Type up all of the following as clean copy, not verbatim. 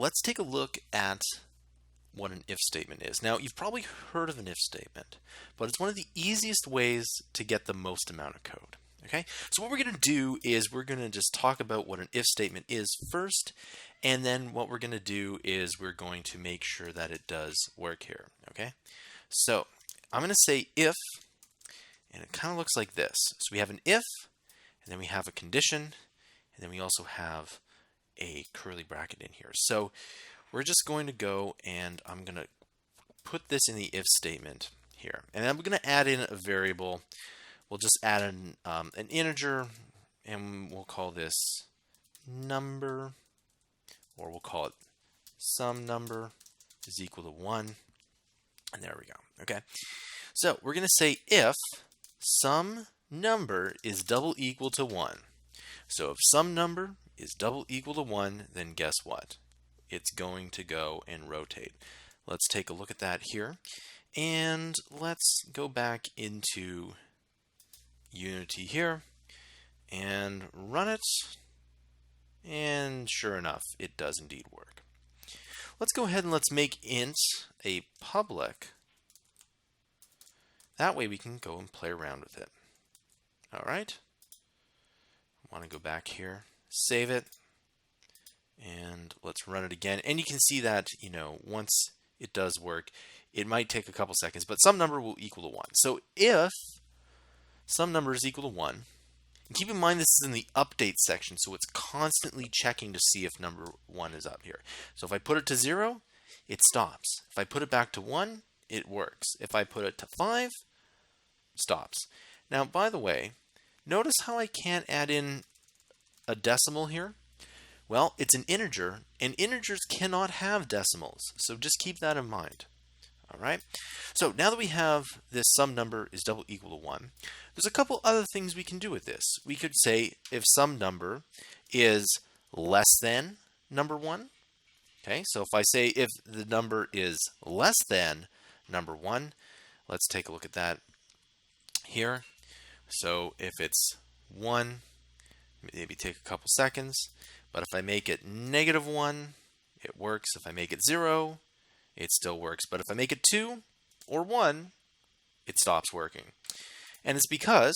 let's take a look at what an if statement is. Now, you've probably heard of an if statement, but it's one of the easiest ways to get the most amount of code. Okay, so what we're going to do is we're going to just talk about what an if statement is first, and then what we're going to do is we're going to make sure that it does work here. Okay, so I'm going to say if, and it kind of looks like this. So we have an if, and then we have a condition, and then we also have a curly bracket in here. So we're just going to go and I'm going to put this in the if statement here. And I'm going to add in a variable. We'll just add an integer, and we'll call this number, or we'll call it some number is equal to 1. And there we go. Okay. So we're going to say if some number is double equal to 1. So if some number is double equal to 1, then guess what? It's going to go and rotate. Let's take a look at that here. And let's go back into Unity here and run it. And sure enough, it does indeed work. Let's go ahead and let's make int a public. That way we can go and play around with it. All right. I want to go back here, save it, and let's run it again. And you can see that, once it does work, it might take a couple seconds, but some number will equal to 1. So if some number is equal to 1, and keep in mind this is in the update section, so it's constantly checking to see if number 1 is up here. So if I put it to 0, it stops. If I put it back to 1, it works. If I put it to 5, stops. Now, by the way, notice how I can't add in a decimal here? Well, it's an integer, and integers cannot have decimals, so just keep that in mind. All right. So now that we have this some number is double equal to 1, there's a couple other things we can do with this. We could say if some number is less than number 1. Okay, so if I say if the number is less than number 1, let's take a look at that here. So if it's 1, maybe take a couple seconds, but if I make it -1, it works. If I make it 0, it still works. But if I make it 2 or 1, it stops working. And it's because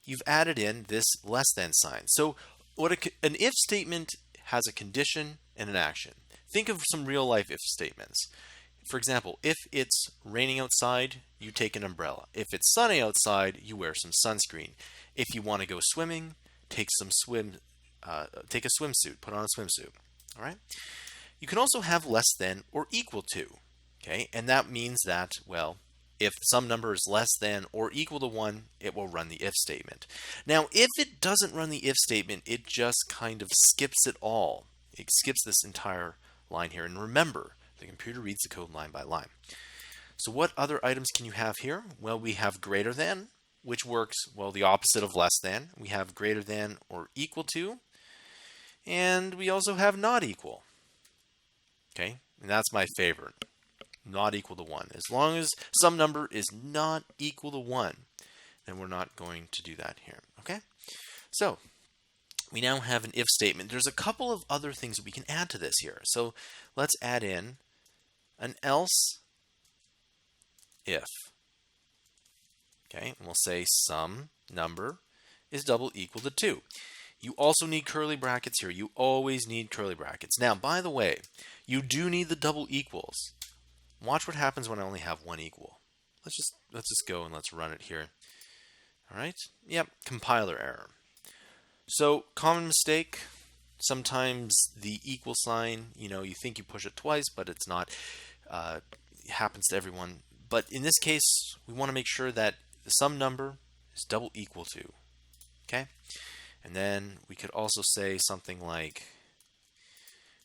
you've added in this less than sign. So what an if statement has a condition and an action. Think of some real life if statements. For example, if it's raining outside, you take an umbrella. If it's sunny outside, you wear some sunscreen. If you want to go swimming, take a swimsuit, put on a swimsuit. All right. You can also have less than or equal to. Okay, and that means that, well, if some number is less than or equal to 1, it will run the if statement. Now, if it doesn't run the if statement, it just kind of skips it all. It skips this entire line here. And remember, the computer reads the code line by line. So what other items can you have here? Well, we have greater than, which works, well, the opposite of less than. We have greater than or equal to. And we also have not equal. Okay, and that's my favorite. Not equal to 1. As long as some number is not equal to 1, then we're not going to do that here. Okay, so we now have an if statement. There's a couple of other things that we can add to this here. So let's add in an else if. Okay, and we'll say some number is double equal to 2. You also need curly brackets here. You always need curly brackets. Now, by the way, you do need the double equals. Watch what happens when I only have one equal. Let's just go and let's run it here. All right. Yep, compiler error. So, common mistake. Sometimes the equal sign, you think you push it twice, but it's not. It happens to everyone. But in this case, we want to make sure that some number is double equal to. Okay? And then we could also say something like,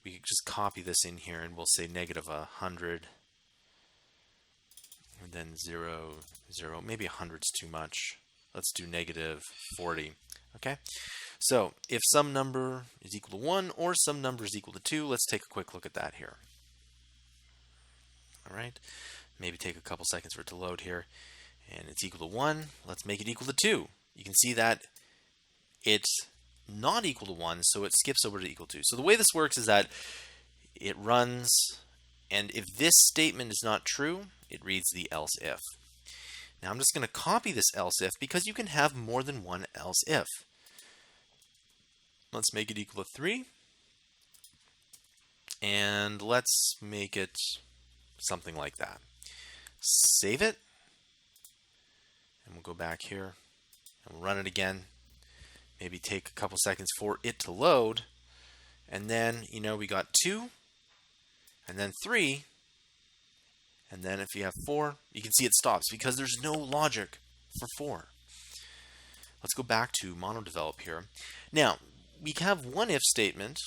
we could just copy this in here and we'll say -100. And then 0, 0. Maybe 100's too much. Let's do -40. Okay? So if some number is equal to 1 or some number is equal to 2, let's take a quick look at that here. All right? Maybe take a couple seconds for it to load here. And it's equal to 1. Let's make it equal to 2. You can see that it's not equal to 1, so it skips over to equal to. So the way this works is that It runs, and if this statement is not true, it reads the else if. Now I'm just going to copy this else if because you can have more than one else if. Let's make it equal to 3. And let's make it something like that. Save it. And we'll go back here and we'll run it again. Maybe take a couple seconds for it to load. And then, we got 2, and then 3, and then if you have 4, you can see it stops because there's no logic for 4. Let's go back to MonoDevelop here. Now, we have one if statement,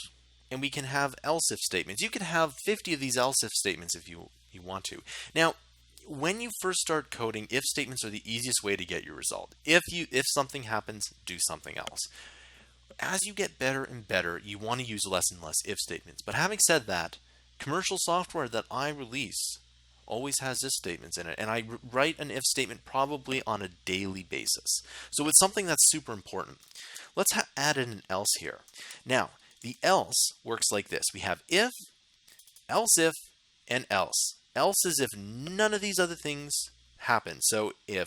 and we can have else if statements. You can have 50 of these else if statements if you want to. Now, when you first start coding, if statements are the easiest way to get your result. If something happens, do something else. As you get better and better, you want to use less and less if statements. But having said that, commercial software that I release always has if statements in it, and I write an if statement probably on a daily basis. So it's something that's super important. Let's add in an else here. Now, the else works like this. We have if, else if, and else. Else is if none of these other things happen. So if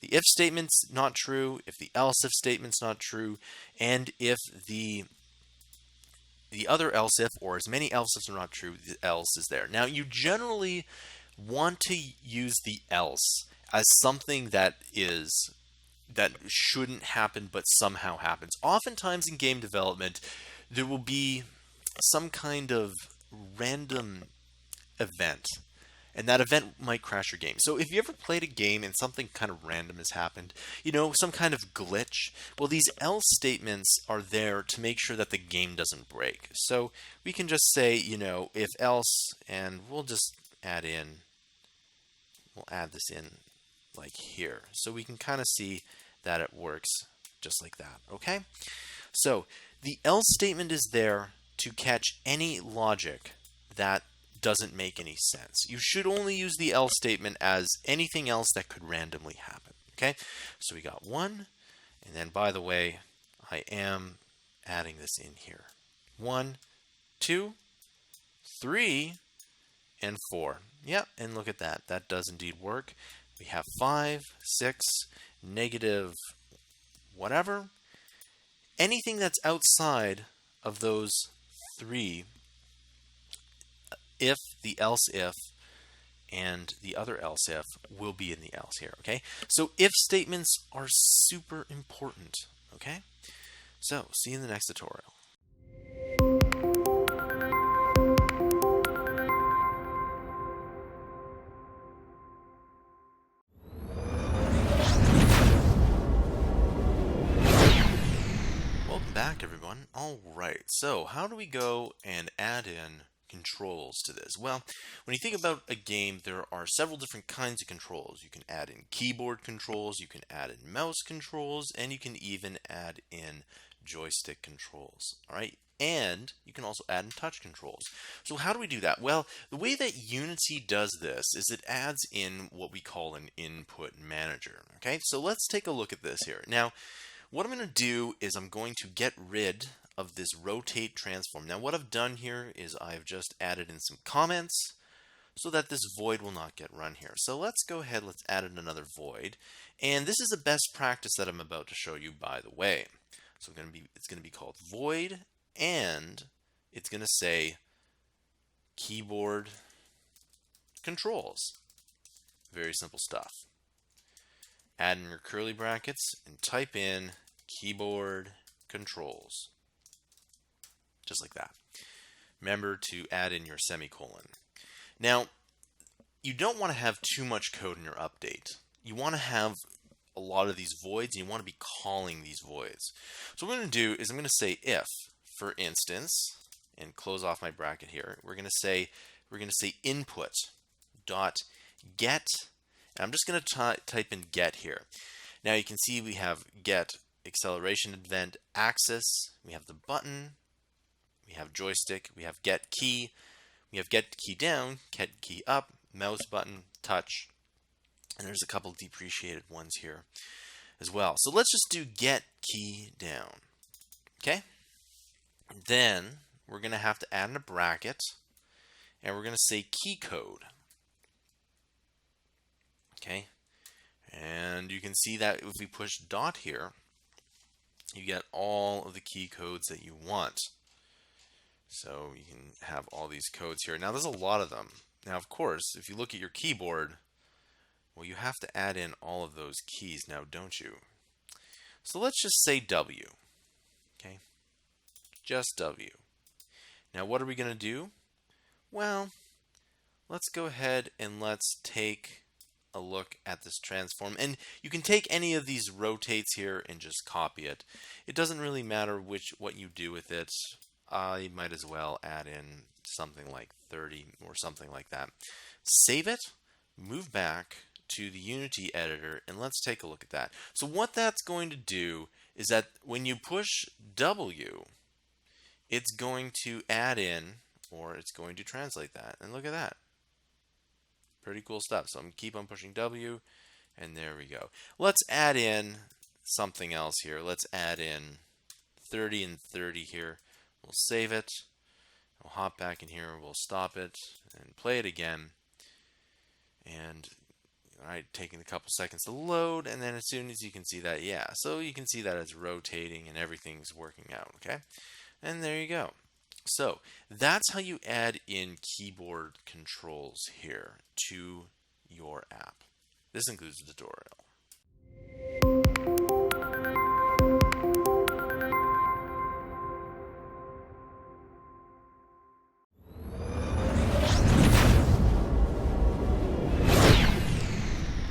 the if statement's not true, if the else if statement's not true, and if the other else if, or as many else ifs are not true, the else is there. Now, you generally want to use the else as something that shouldn't happen but somehow happens. Oftentimes in game development, there will be some kind of random event, and that event might crash your game. So if you ever played a game and something kind of random has happened, some kind of glitch, well, these else statements are there to make sure that the game doesn't break. So we can just say, if else, and we'll add this in like here. So we can kind of see that it works just like that, okay? So the else statement is there to catch any logic that doesn't make any sense. You should only use the else statement as anything else that could randomly happen. Okay, so we got 1, and then by the way, I am adding this in here. 1, 2, 3, and 4. Yeah, and look at that. That does indeed work. We have 5, 6, negative whatever. Anything that's outside of those 3, if, the else if, and the other else if will be in the else here, okay? So if statements are super important, okay? So, see you in the next tutorial. Welcome back, everyone. All right, so how do we go and add in controls to this? Well, when you think about a game, there are several different kinds of controls. You can add in keyboard controls, you can add in mouse controls, and you can even add in joystick controls. All right, and you can also add in touch controls. So how do we do that? Well, the way that Unity does this is it adds in what we call an input manager. Okay, so let's take a look at this here. Now, what I'm going to do is I'm going to get rid of this rotate transform. Now what I've done here is I've just added in some comments so that this void will not get run here. So let's go ahead, let's add in another void. And this is a best practice that I'm about to show you, by the way. So it's going to be called void, and it's going to say keyboard controls. Very simple stuff. Add in your curly brackets and type in keyboard controls. Just like that. Remember to add in your semicolon. Now, you don't want to have too much code in your update. You want to have a lot of these voids, and you want to be calling these voids. So what I'm going to do is I'm going to say if, for instance, and close off my bracket here. We're going to say input dot get, and I'm just going to type in get here. Now you can see we have get acceleration event axis, we have the button, we have joystick, we have get key, we have get key down, get key up, mouse button, touch, and there's a couple depreciated ones here as well. So let's just do get key down. Okay? Then we're going to have to add in a bracket, and we're going to say key code. Okay, and you can see that if we push dot here, you get all of the key codes that you want. So you can have all these codes here. Now there's a lot of them. Now of course, if you look at your keyboard, well, you have to add in all of those keys now, don't you? So let's just say W. Okay, just W. Now what are we going to do? Well, let's go ahead and let's take a look at this transform. And you can take any of these rotates here and just copy it. It doesn't really matter what you do with it. I might as well add in something like 30 or something like that. Save it, move back to the Unity editor, and let's take a look at that. So what that's going to do is that when you push W, it's going to add in, or it's going to translate that. And look at that. Pretty cool stuff. So I'm going to keep on pushing W, and there we go. Let's add in something else here. Let's add in 30 and 30 here. We'll save it. We'll hop back in here. We'll stop it and play it again. And all right, taking a couple seconds to load, and then as soon as you can see that, yeah, so you can see that it's rotating and everything's working out, okay? And there you go. So that's how you add in keyboard controls here to your app. This includes the tutorial.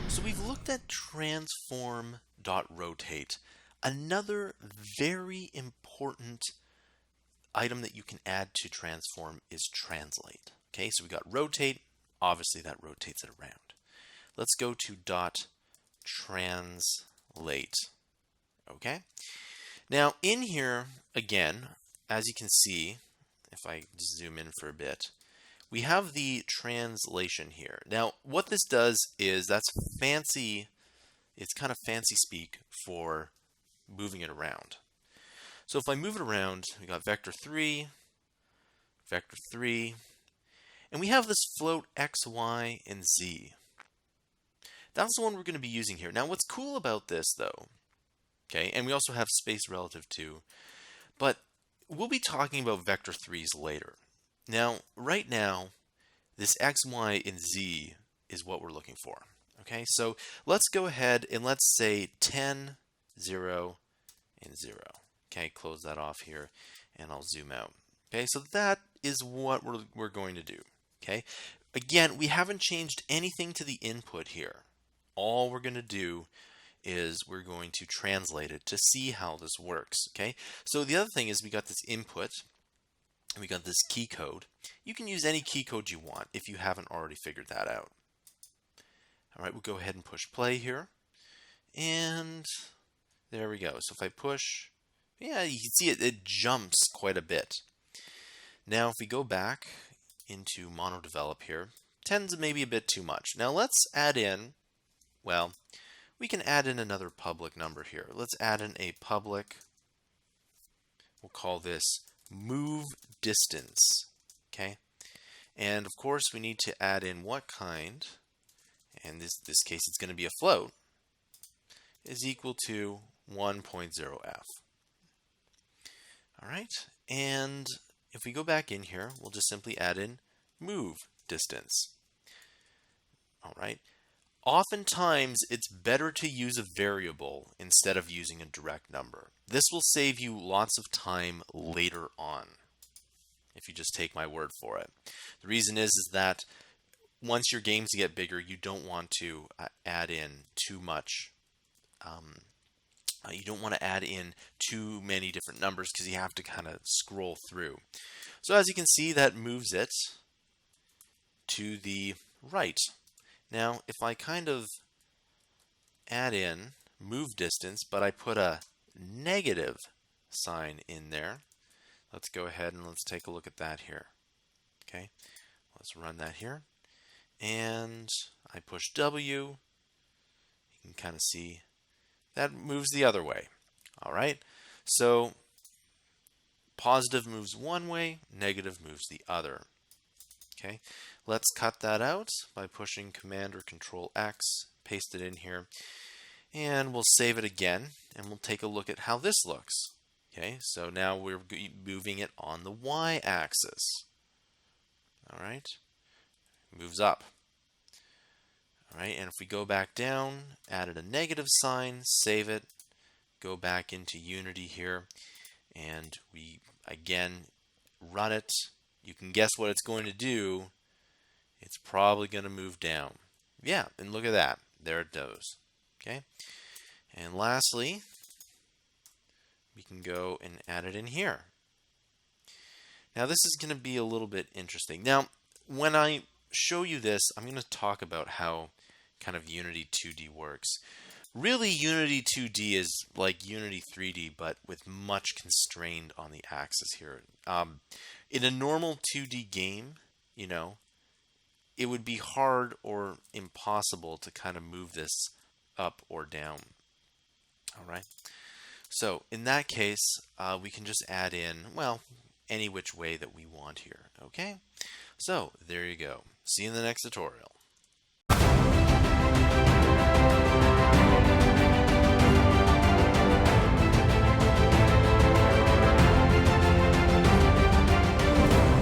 So we've looked at transform.rotate. Another very important item that you can add to transform is translate. Okay, so we got rotate. Obviously that rotates it around. Let's go to .translate. Okay, now in here again, as you can see, if I zoom in for a bit, we have the translation here. Now what this does is that's fancy, it's kind of fancy speak for moving it around. So if I move it around, we got vector 3, and we have this float x, y, and z. That's the one we're going to be using here. Now what's cool about this though, okay, and we also have space relative to, but we'll be talking about vector 3s later. Now, right now, this x, y, and z is what we're looking for. Okay, so let's go ahead and let's say 10, 0, and 0. Okay, close that off here, and I'll zoom out. Okay, so that is what we're going to do. Okay, again, we haven't changed anything to the input here. All we're going to do is we're going to translate it to see how this works. Okay, so the other thing is we got this input, and we got this key code. You can use any key code you want if you haven't already figured that out. All right, we'll go ahead and push play here, and there we go. So if I push, yeah, you can see it jumps quite a bit. Now if we go back into MonoDevelop here, 10's maybe a bit too much. Now let's add in, well, we can add in another public number here. Let's add in a public, we'll call this move distance, okay? And of course we need to add in what kind, and this case it's going to be a float, is equal to 1.0f. All right, and if we go back in here, we'll just simply add in move distance. All right, oftentimes it's better to use a variable instead of using a direct number. This will save you lots of time later on, if you just take my word for it. The reason is that once your games get bigger, you don't want to add in too much. You don't want to add in too many different numbers because you have to kind of scroll through. So as you can see, that moves it to the right. Now, if I kind of add in move distance, but I put a negative sign in there, let's go ahead and let's take a look at that here. Okay, let's run that here. And I push W. You can kind of see that moves the other way. All right, so positive moves one way, negative moves the other. Okay, let's cut that out by pushing Command or Control X, paste it in here, and we'll save it again, and we'll take a look at how this looks. Okay, so now we're moving it on the y-axis. All right, moves up. All right, and if we go back down, added a negative sign, save it, go back into Unity here, and we again run it. You can guess what it's going to do. It's probably going to move down. Yeah, and look at that. There it goes. Okay, and lastly, we can go and add it in here. Now this is going to be a little bit interesting. Now, when I show you this, I'm going to talk about how kind of Unity 2D works. Really, Unity 2D is like Unity 3D, but with much constrained on the axis here. In a normal 2D game, you know, it would be hard or impossible to kind of move this up or down. All right. So in that case, we can just add in, well, any which way that we want here. Okay. So there you go. See you in the next tutorial.